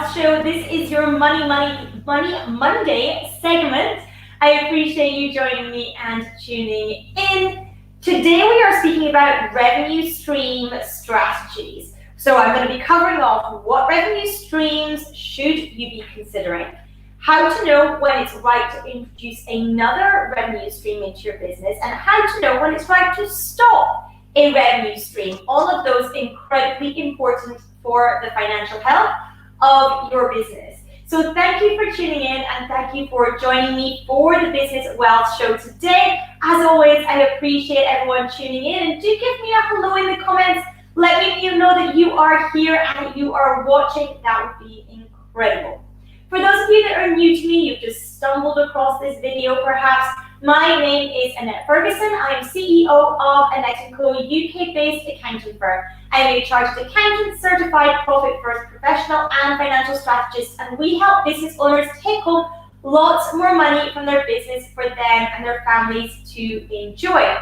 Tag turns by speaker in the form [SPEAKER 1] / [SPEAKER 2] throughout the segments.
[SPEAKER 1] Wealth Show. This is your Money Monday segment. I appreciate you joining me and tuning in. Today we are speaking about revenue stream strategies. So I'm going to be covering off what revenue streams should you be considering, how to know when it's right to introduce another revenue stream into your business, and how to know when it's right to stop a revenue stream. All of those incredibly important for the financial health of your business. So thank you for tuning in and thank you for joining me for the Business Wealth Show today. As always, I appreciate everyone tuning in, and do give me a hello in the comments. Let me know that you are here and you are watching. That would be incredible. For those of you that are new to me, you've just stumbled across this video perhaps, my name is Annette Ferguson. I am CEO of Annette & Co, UK-based accounting firm. I am a chartered accountant, certified profit first professional and financial strategist, and we help business owners take home lots more money from their business for them and their families to enjoy.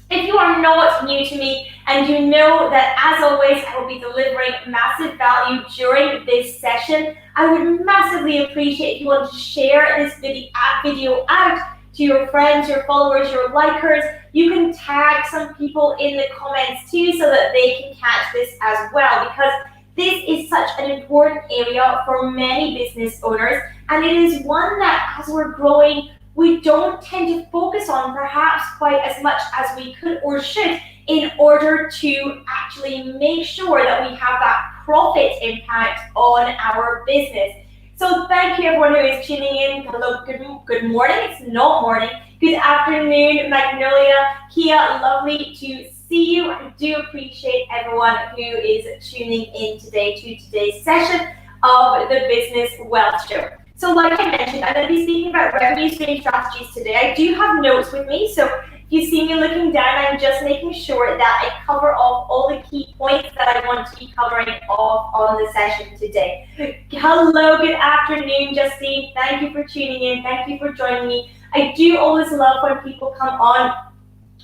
[SPEAKER 1] If you are not new to me and you know that as always I will be delivering massive value during this session, I would massively appreciate if you want to share this video out to your friends, your followers, your likers. You can tag some people in the comments too so that they can catch this as well, because this is such an important area for many business owners, and it is one that as we're growing, we don't tend to focus on perhaps quite as much as we could or should in order to actually make sure that we have that profit impact on our business. So thank you everyone who is tuning in. Hello, good morning. It's not morning. Good afternoon, Magnolia, Kia, lovely to see you. I do appreciate everyone who is tuning in today to today's session of the Business Wealth Show. So like I mentioned, I'm going to be speaking about revenue stream strategies today. I do have notes with me, so if you see me looking down, I'm just making sure that I cover off all the key points that I want to be covering off on the session today. Hello, good afternoon, Justine. Thank you for tuning in. Thank you for joining me. I do always love when people come on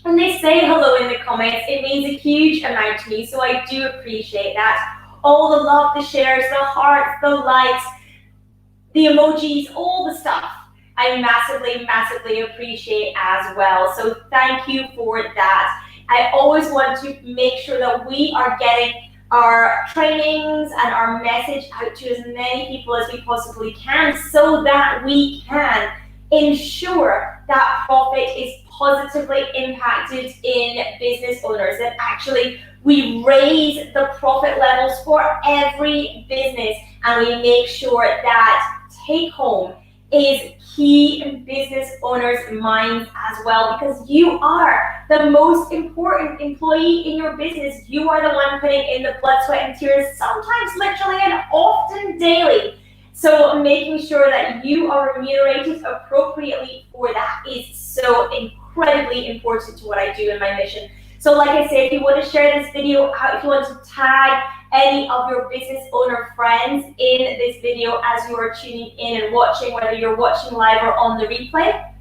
[SPEAKER 1] and they say hello in the comments. It means a huge amount to me, so I do appreciate that. All the love, the shares, the hearts, the likes, the emojis, all the stuff, I massively appreciate as well. So thank you for that. I always want to make sure that we are getting our trainings and our message out to as many people as we possibly can so that we can ensure that profit is positively impacted in business owners, that actually we raise the profit levels for every business and we make sure that take home is key in business owners' minds as well, because you are the most important employee in your business. You are the one putting in the blood, sweat, and tears, sometimes literally and often daily. So making sure that you are remunerated appropriately for that is so incredibly important to what I do in my mission. So like I say, if you want to share this video out, if you want to tag any of your business owner friends in this video as you are tuning in and watching, whether you're watching live or on the replay,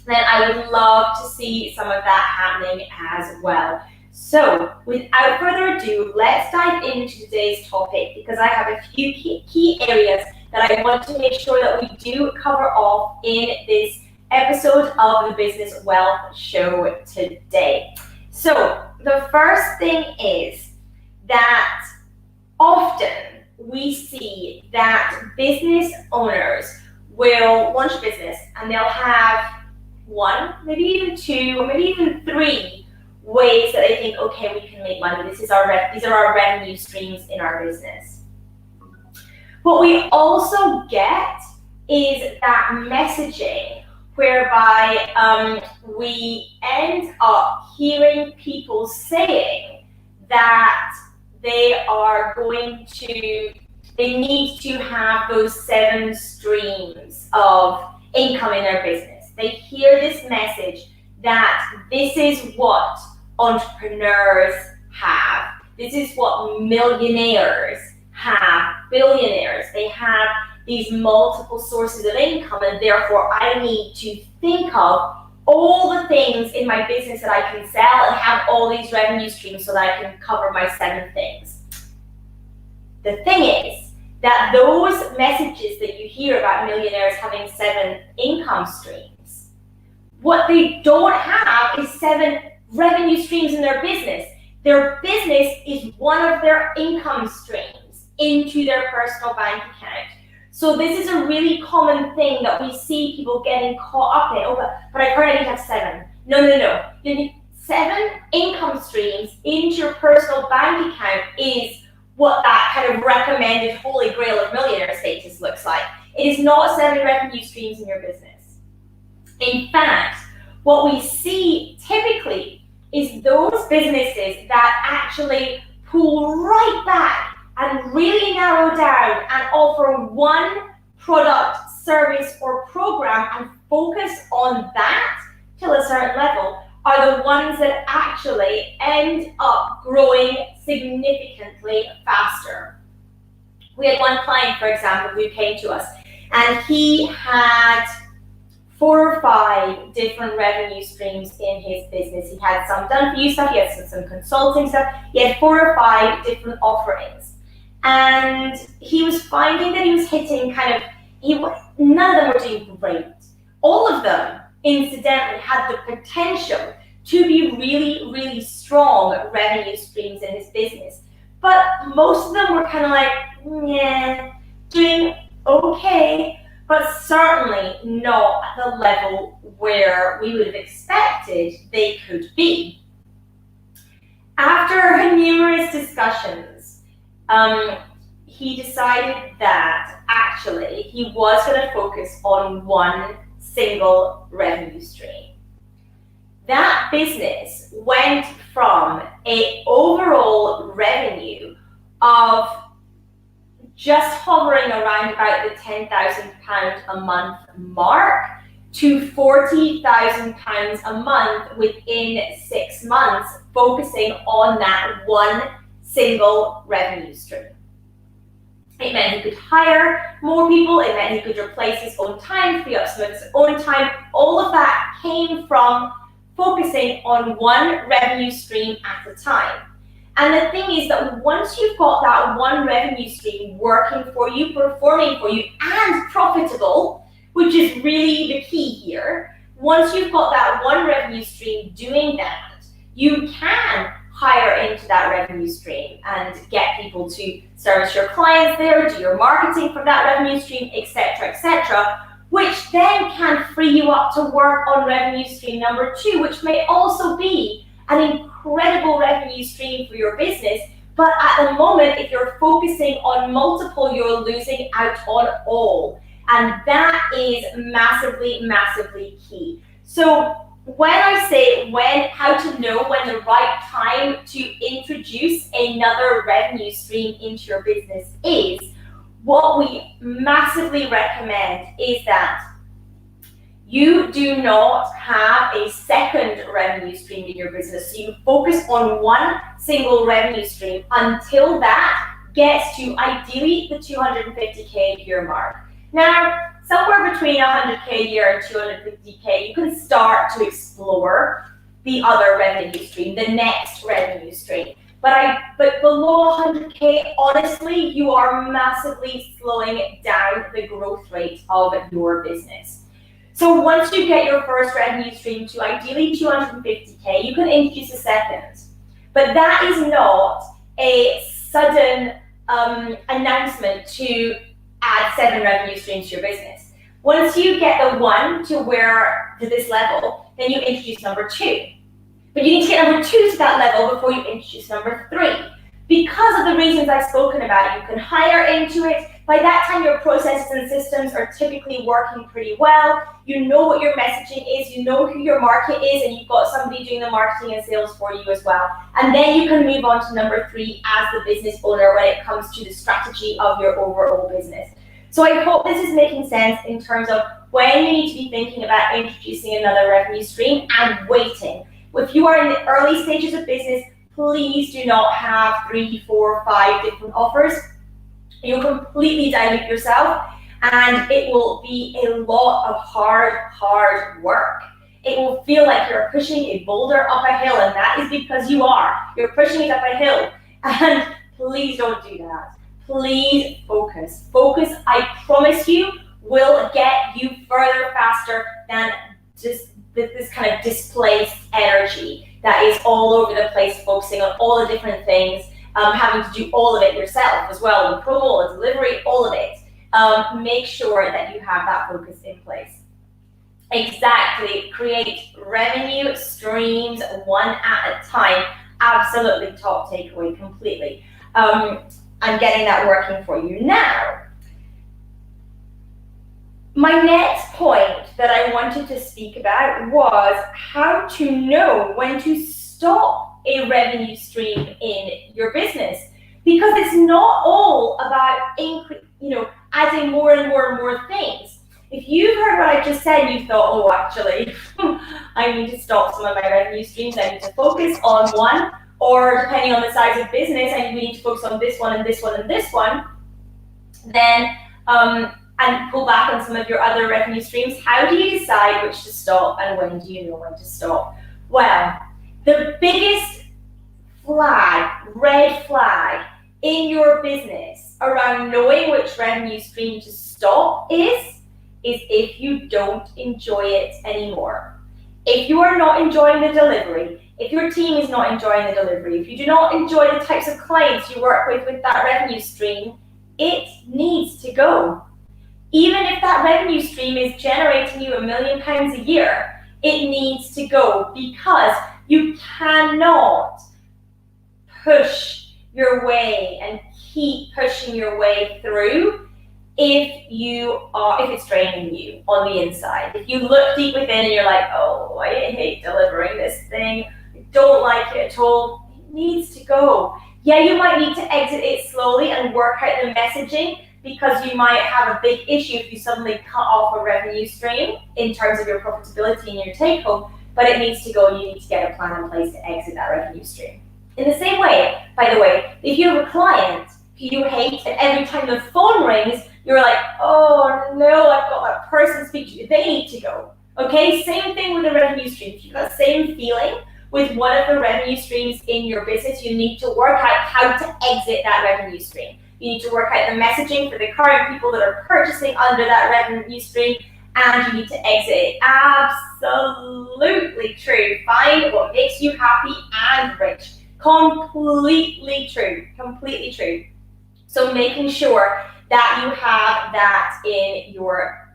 [SPEAKER 1] then I would love to see some of that happening as well. So without further ado, let's dive into today's topic, because I have a few key areas that I want to make sure that we do cover off in this episode of the Business Wealth Show today. So the first thing is that often we see that business owners will launch a business and they'll have one, maybe even two, or maybe even three ways that they think, okay, we can make money. These are our revenue streams in our business. What we also get is that messaging whereby we end up hearing people saying that they need to have those 7 streams of income in their business. They hear this message that this is what entrepreneurs have. This is what millionaires have, billionaires. They have these multiple sources of income, and therefore I need to think of all the things in my business that I can sell and have all these revenue streams so that I can cover my 7 things. The thing is that those messages that you hear about millionaires having 7 income streams, what they don't have is 7 revenue streams in their business. Their business is one of their income streams into their personal bank account. So this is a really common thing that we see people getting caught up in. Oh, but I've heard I need to have 7. No. You need 7 income streams into your personal bank account is what that kind of recommended holy grail of millionaire status looks like. It is not 7 revenue streams in your business. In fact, what we see typically is those businesses that actually pull right back and really narrow down and offer one product, service, or program and focus on that till a certain level are the ones that actually end up growing significantly faster. We had one client, for example, who came to us and he had 4 or 5 different revenue streams in his business. He had some done for you stuff, he had some consulting stuff, he had 4 or 5 different offerings. And he was finding that he was hitting none of them were doing great. All of them, incidentally, had the potential to be really, really strong revenue streams in his business. But most of them were kind of like, doing okay, but certainly not at the level where we would have expected they could be. After numerous discussions, he decided that actually he was going to focus on one single revenue stream. That business went from an overall revenue of just hovering around about the £10,000 a month mark to £40,000 a month within 6 months, focusing on that one single revenue stream. It meant he could hire more people, it meant he could replace his own time, free up some of his own time. All of that came from focusing on one revenue stream at a time. And the thing is that once you've got that one revenue stream working for you, performing for you, and profitable, which is really the key here, once you've got that one revenue stream doing that, you can hire into that revenue stream and get people to service your clients there, do your marketing from that revenue stream, etc., which then can free you up to work on revenue stream number 2, which may also be an incredible revenue stream for your business. But at the moment, if you're focusing on multiple, you're losing out on all. And that is massively, massively key. So when I say how to know when the right time to introduce another revenue stream into your business is, what we massively recommend is that you do not have a second revenue stream in your business. So you focus on one single revenue stream until that gets to ideally the 250K a year mark. Now, somewhere between 100K a year and 250K, you can start to explore the other revenue stream, the next revenue stream. But below 100K, honestly, you are massively slowing down the growth rate of your business. So once you get your first revenue stream to ideally 250K, you can introduce a second. But that is not a sudden announcement to add 7 revenue streams to your business. Once you get the 1 to this level, then you introduce number 2. But you need to get number 2 to that level before you introduce number 3. Because of the reasons I've spoken about, you can hire into it. By that time, your processes and systems are typically working pretty well. You know what your messaging is, you know who your market is, and you've got somebody doing the marketing and sales for you as well. And then you can move on to number 3 as the business owner when it comes to the strategy of your overall business. So I hope this is making sense in terms of when you need to be thinking about introducing another revenue stream and waiting. If you are in the early stages of business, please do not have 3, 4, 5 different offers. You'll completely dilute yourself, and it will be a lot of hard work. It will feel like you're pushing a boulder up a hill, and that is because you are. You're pushing it up a hill, and please don't do that. please focus. Focus, I promise you, will get you further faster than just this kind of displaced energy that is all over the place, focusing on all the different things, having to do all of it yourself as well, the promo, the delivery, all of it. Make sure that you have that focus in place. Exactly. Create revenue streams one at a time. Absolutely top takeaway completely. I'm getting that working for you now. My next point that I wanted to speak about was how to know when to stop a revenue stream in your business, because it's not all about adding more and more and more things. If you've heard what I just said and you thought, oh, actually, I need to stop some of my revenue streams, I need to focus on one, or depending on the size of business, we need to focus on this one and this one and this one, then and pull back on some of your other revenue streams, how do you decide which to stop and when do you know when to stop? Well, the biggest red flag in your business around knowing which revenue stream to stop is if you don't enjoy it anymore. If you are not enjoying the delivery, if your team is not enjoying the delivery, if you do not enjoy the types of clients you work with that revenue stream, it needs to go. Even if that revenue stream is generating you £1 million a year, it needs to go, because you cannot push your way and keep pushing your way through if it's draining you on the inside. If you look deep within and you're like, oh, I hate delivering this thing, I don't like it at all, it needs to go. Yeah, you might need to exit it slowly and work out the messaging, because you might have a big issue if you suddenly cut off a revenue stream in terms of your profitability and your take home, but it needs to go. You need to get a plan in place to exit that revenue stream. In the same way, by the way, if you have a client who you hate and every time the phone rings, you're like, oh no, I've got that person speak to you, they need to go. Okay, same thing with the revenue stream. If you've got the same feeling with one of the revenue streams in your business, you need to work out how to exit that revenue stream. You need to work out the messaging for the current people that are purchasing under that revenue stream, and you need to exit it. Absolutely true. Find what makes you happy and rich. Completely true. Completely true. So making sure that you have that in your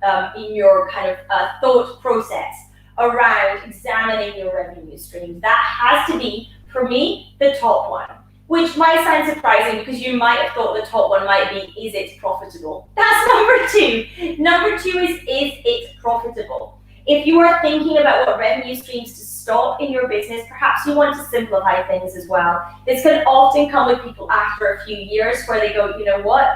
[SPEAKER 1] kind of thought process around examining your revenue streams. That has to be, for me, the top one. Which might sound surprising, because you might have thought the top one might be, is it profitable? That's number two. Number two is it profitable? If you are thinking about what revenue streams to stop in your business, perhaps you want to simplify things as well. This can often come with people after a few years where they go, you know what,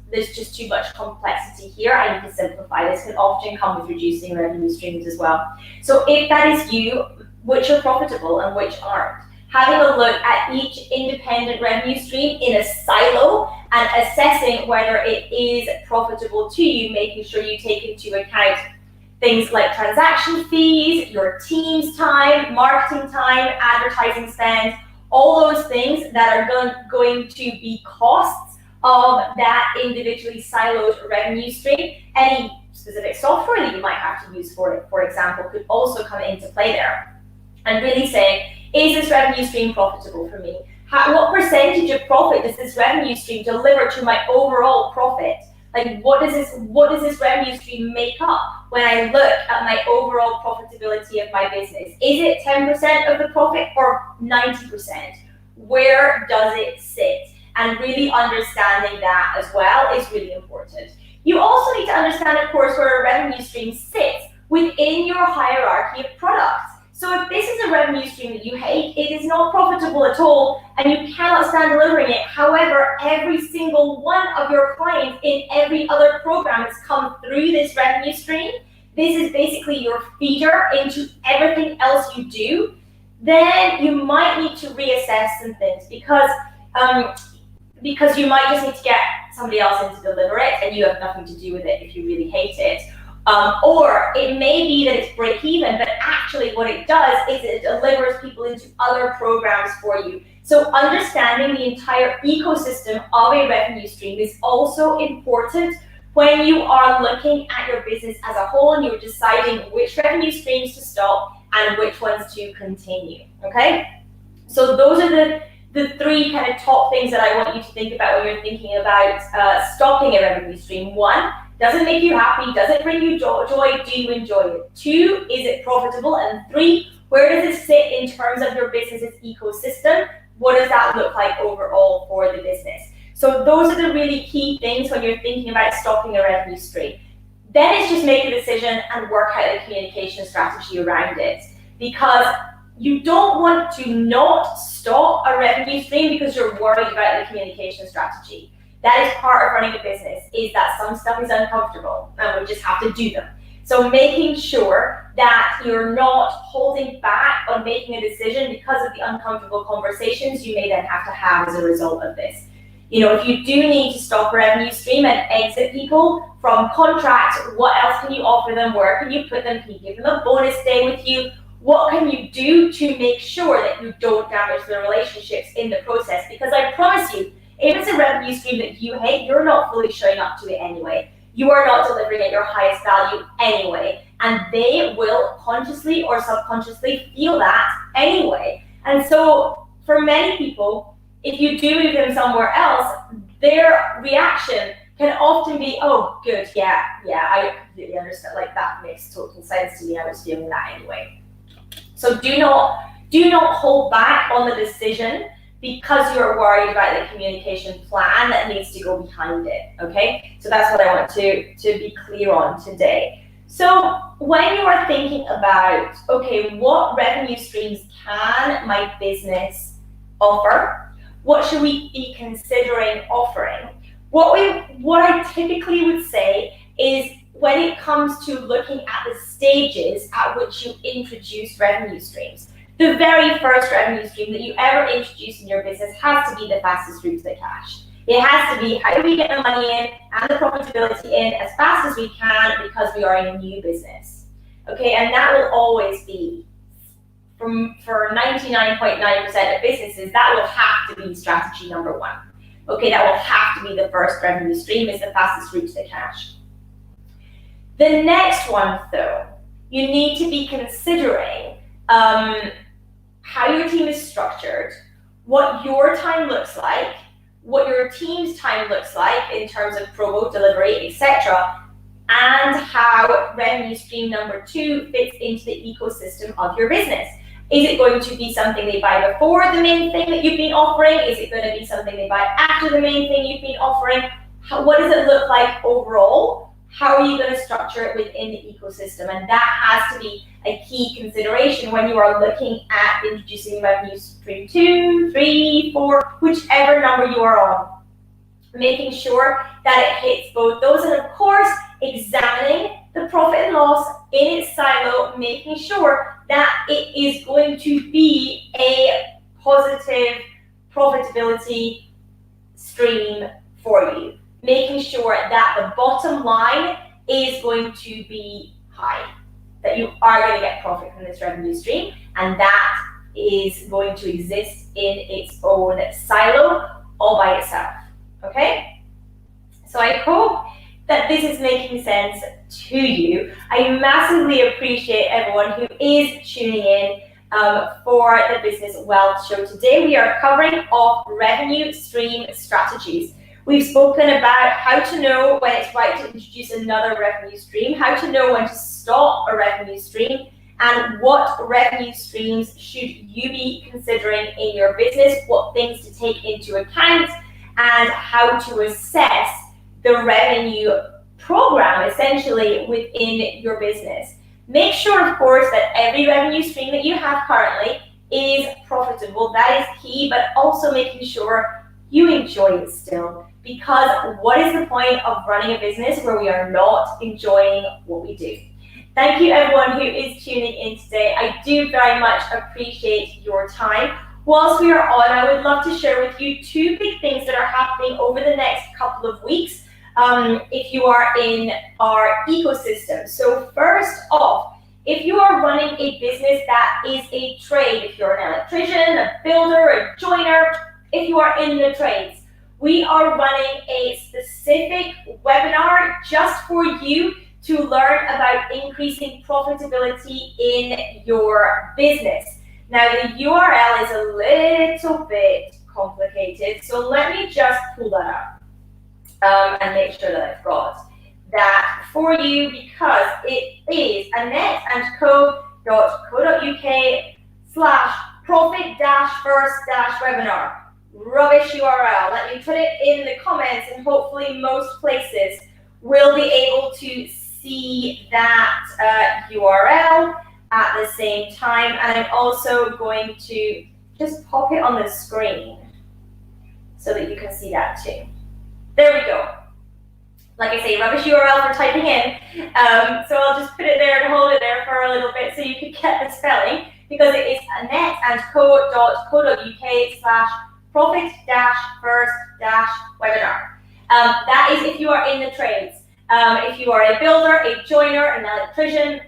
[SPEAKER 1] there's just too much complexity here, I need to simplify. This can often come with reducing revenue streams as well. So if that is you, which are profitable and which aren't, having a look at each independent revenue stream in a silo and assessing whether it is profitable to you, making sure you take into account things like transaction fees, your team's time, marketing time, advertising spend, all those things that are going to be costs of that individually siloed revenue stream. Any specific software that you might have to use for it, for example, could also come into play there. And really saying, is this revenue stream profitable for me? What percentage of profit does this revenue stream deliver to my overall profit? Like, what does this revenue stream make up when I look at my overall profitability of my business? Is it 10% of the profit or 90%? Where does it sit? And really understanding that as well is really important. You also need to understand, of course, where a revenue stream sits within your hierarchy of products. So if this is a revenue stream that you hate, it is not profitable at all, and you cannot stand delivering it. However, every single one of your clients in every other program has come through this revenue stream. This is basically your feeder into everything else you do. Then you might need to reassess some things, because you might just need to get somebody else in to deliver it, and you have nothing to do with it if you really hate it. Or it may be that it's break even, but actually what it does is it delivers people into other programs for you. So understanding the entire ecosystem of a revenue stream is also important when you are looking at your business as a whole and you're deciding which revenue streams to stop and which ones to continue, okay? So those are the three kind of top things that I want you to think about when you're thinking about stopping a revenue stream. One, does it make you happy? Does it bring you joy? Do you enjoy it? Two, is it profitable? And three, where does it sit in terms of your business's ecosystem? What does that look like overall for the business? So those are the really key things when you're thinking about stopping a revenue stream. Then it's just make a decision and work out a communication strategy around it. Because you don't want to not stop a revenue stream because you're worried about the communication strategy. That is part of running a business, is that some stuff is uncomfortable and we just have to do them. So making sure that you're not holding back on making a decision because of the uncomfortable conversations you may then have to have as a result of this. You know, if you do need to stop a revenue stream and exit people from contracts, what else can you offer them? Where can you put them? Can you give them a bonus day with you? What can you do to make sure that you don't damage the relationships in the process? Because I promise you, if it's a revenue stream that you hate, you're not fully showing up to it anyway. You are not delivering at your highest value anyway. And they will consciously or subconsciously feel that anyway. And so for many people, if you do move them somewhere else, their reaction can often be, oh, good, yeah, I completely understand. Like, that makes total sense to me. I was feeling that anyway. So do not hold back on the decision because you're worried about the communication plan that needs to go behind it, okay? So that's what I want to be clear on today. So when you are thinking about, okay, what revenue streams can my business offer? What should we be considering offering? What I typically would say is, when it comes to looking at the stages at which you introduce revenue streams, the very first revenue stream that you ever introduce in your business has to be the fastest route to the cash. It has to be, how do we get the money in and the profitability in as fast as we can because we are in a new business, okay? And that will always be, for 99.9% of businesses, that will have to be strategy number one, okay? That will have to be the first revenue stream, is the fastest route to the cash. The next one, though, you need to be considering how your team is structured, what your time looks like, what your team's time looks like in terms of promo, delivery, etc., and how revenue stream number two fits into the ecosystem of your business. Is it going to be something they buy before the main thing that you've been offering? Is it going to be something they buy after the main thing you've been offering? What does it look like overall? How are you going to structure it within the ecosystem? And that has to be a key consideration when you are looking at introducing revenue stream 2, 3, 4, whichever number you are on. Making sure that it hits both those, and of course, examining the profit and loss in its silo, making sure that it is going to be a positive profitability stream for you. Making sure that the bottom line is going to be high, that you are going to get profit from this revenue stream, and that is going to exist in its own silo all by itself, okay? So I hope that this is making sense to you. I massively appreciate everyone who is tuning in for the Business Wealth Show. Today we are covering off revenue stream strategies. We've spoken about how to know when it's right to introduce another revenue stream, how to know when to stop a revenue stream, and what revenue streams should you be considering in your business, what things to take into account, and how to assess the revenue program essentially within your business. Make sure, of course, that every revenue stream that you have currently is profitable. That is key, but also making sure you enjoy it still. Because what is the point of running a business where we are not enjoying what we do? Thank you everyone who is tuning in today. I do very much appreciate your time. Whilst we are on, I would love to share with you two big things that are happening over the next couple of weeks if you are in our ecosystem. So first off if you are running a business that is a trade, if you're an electrician, a builder, a joiner, if you are in the trades, we are running a specific webinar just for you to learn about increasing profitability in your business. Now, the URL is a little bit complicated, so let me just pull that up and make sure that I've got that for you, because it is annetandco.co.uk/profit-first-webinar. Rubbish URL. Let me put it in the comments, and hopefully most places will be able to see that URL at the same time. And I'm also going to just pop it on the screen so that you can see that too. There we go. Like I say, rubbish URL for typing in. So I'll just put it there and hold it there for a little bit so you can get the spelling, because it is annetandco.co.uk/profit-first-webinar. That is if you are in the trades. If you are a builder, a joiner, an electrician,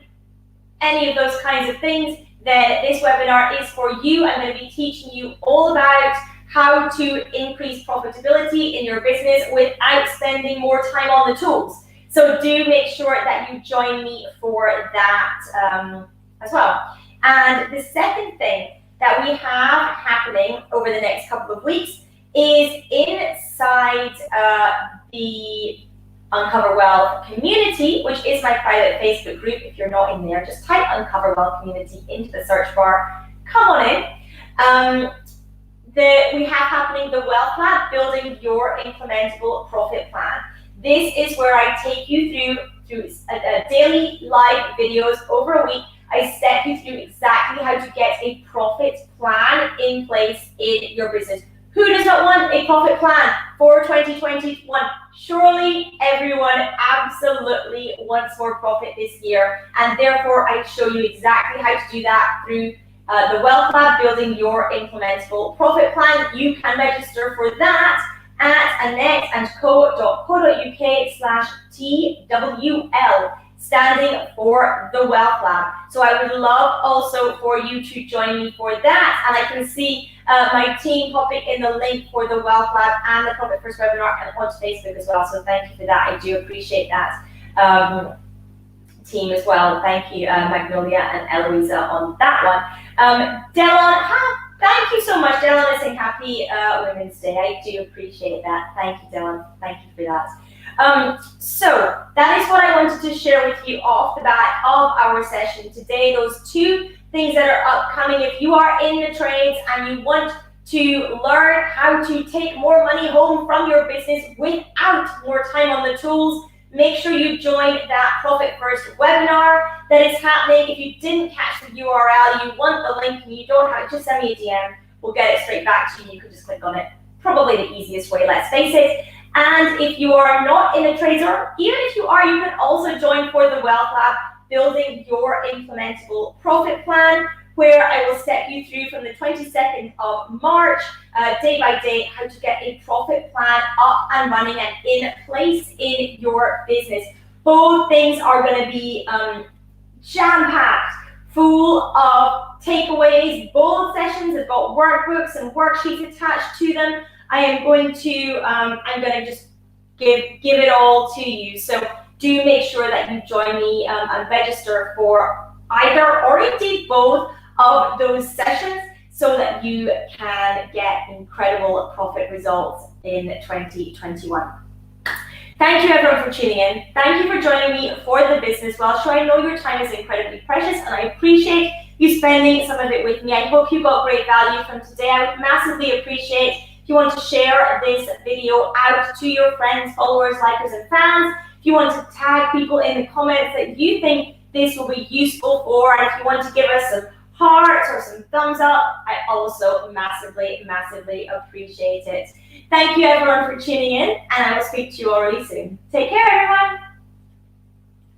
[SPEAKER 1] any of those kinds of things, then this webinar is for you. I'm going to be teaching you all about how to increase profitability in your business without spending more time on the tools. So do make sure that you join me for that as well. And the second thing that we have happening over the next couple of weeks is inside the Uncover Wealth community, which is my private Facebook group. If you're not in there, just type Uncover Wealth community into the search bar. Come on in. We have happening the Wealth Lab, building your implementable profit plan. This is where I take you through daily live videos over a week. I step you through exactly how to get a profit plan in place in your business. Who does not want a profit plan for 2021? Surely everyone absolutely wants more profit this year, and therefore I show you exactly how to do that through the Wealth Lab, building your implementable profit plan. You can register for that at annetandco.uk/TWL, standing for the Wealth Lab. So I would love also for you to join me for that. And I can see my team popping in the link for the Wealth Lab and the Profit First webinar and onto Facebook as well. So thank you for that. I do appreciate that. Team as well. Thank you, Magnolia and Eloisa on that one. Delon, thank you so much. Delon is saying happy Women's Day. I do appreciate that. Thank you, Delon. Thank you for that. So that is what I wanted to share with you off the bat of our session today. Those two things that are upcoming. If you are in the trades and you want to learn how to take more money home from your business without more time on the tools, make sure you join that Profit First webinar that is happening. If you didn't catch the URL, you want the link and you don't have it, just send me a DM. We'll get it straight back to you. You can just click on it. Probably the easiest way, let's face it. And if you are not in a trades, or even if you are, you can also join for the Wealth Lab, building your implementable profit plan, where I will step you through from the 22nd of March, day by day, how to get a profit plan up and running and in place in your business. Both things are going to be jam-packed, full of takeaways. Both sessions have got workbooks and worksheets attached to them. I'm going to just give it all to you. So do make sure that you join me and register for either or indeed both of those sessions so that you can get incredible profit results in 2021. Thank you everyone for tuning in. Thank you for joining me for the Business Wealth Show. I know your time is incredibly precious and I appreciate you spending some of it with me. I hope you got great value from today. I would massively appreciate if you want to share this video out to your friends, followers, likers, and fans. If you want to tag people in the comments that you think this will be useful for, and if you want to give us some hearts or some thumbs up, I also massively appreciate it. Thank you everyone for tuning in, and I will speak to you all really soon. Take care everyone.